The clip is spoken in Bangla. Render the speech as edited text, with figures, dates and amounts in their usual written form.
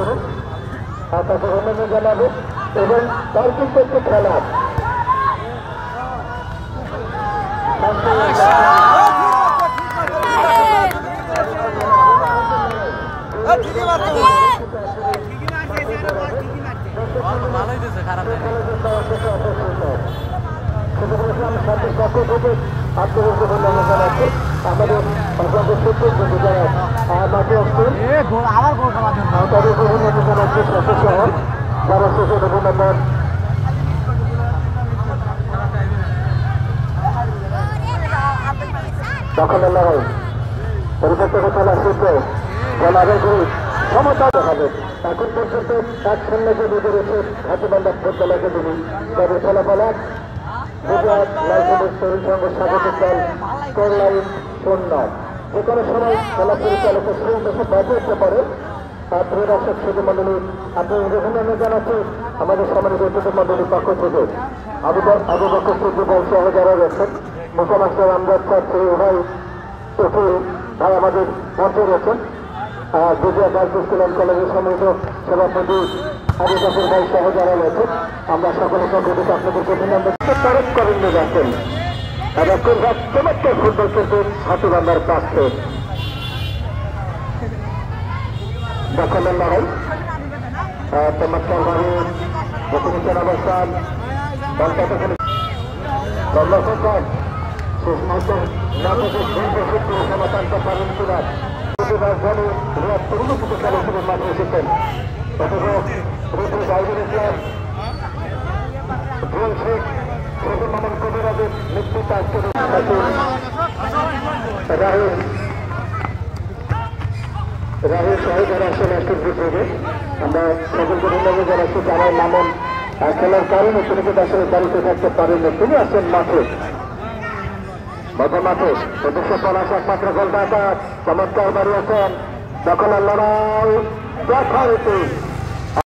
করুন তাকে অন্যান্য জানাবে এবং তার কিন্তু একটি খেলা ভালোই দিচ্ছে খারাপ আমাদের মাঠে আসছেন তাদের অভিনন্দন জানাচ্ছি সহ যারা শেষে অভিনন্দন দখলের লড়াই পরিবর্তন খেলা সূত্রে বল আগে করে ক্ষমতা দেখাবে এখন পর্যন্ত এক শূন্য যে লিডে রয়েছে হাতিবান্ধা ফুটবল একাডেমি তাদের ফলাফল গুজরাট লাইসেন্স তরুণ সংঘ স্বাগত দল স্কোর লাইন 0 যে কোনো সময় খেলা পরিচালকের সেই দেশে বাজে আসতে পারে প্রিয় দর্শক সুধী মন্ডলী আপনি অভিনন্দন জানাচ্ছি আমাদের সম্মানিত অতিথি মন্ডলীর পক্ষ থেকে আবু বকর যুবল সহ যারা রয়েছেন মুখমাস্টার আমজাদ ছাত্রী ভাই ভাই আমাদের মঞ্চে রয়েছেন গুজরাট গার্লস স্কুল অ্যান্ড কলেজের সম্মিলিত সভাপতি আবু বকর ভাই সহ যারা রয়েছেন আমরা সকলের পক্ষ থেকে আপনাদের অভিনন্দন তারিফ করেন নিয়ে যাচ্ছেন এবং গুজরাট চমৎকার ফুটবল খেলতে হাতিবান্ধার পাশে দখলের লড়াই চমৎকার ভাবে বকুনিচার অবস্থান শেষ মুহূর্তে সমাধান পারেন কিনা রাজধানী পরিণত খেলা হিসেবে মাঠে এসেছেন মামন কবিরাজের নেতৃত্বে আজকে রাহুল সহ যারা আসেন আজকের বিপরীতে আমরা সকলকে ধন্যবাদ জানাচ্ছি যারা মামন খেলার কারণে তিনি কিন্তু আসলে বাড়িতে থাকতে পারেন না তিনি আসেন মাঠে মাঠে 250 একমাত্র গোলদাতা চমৎকার বাড়িয়েছেন দখলের লড়াই যথারীতি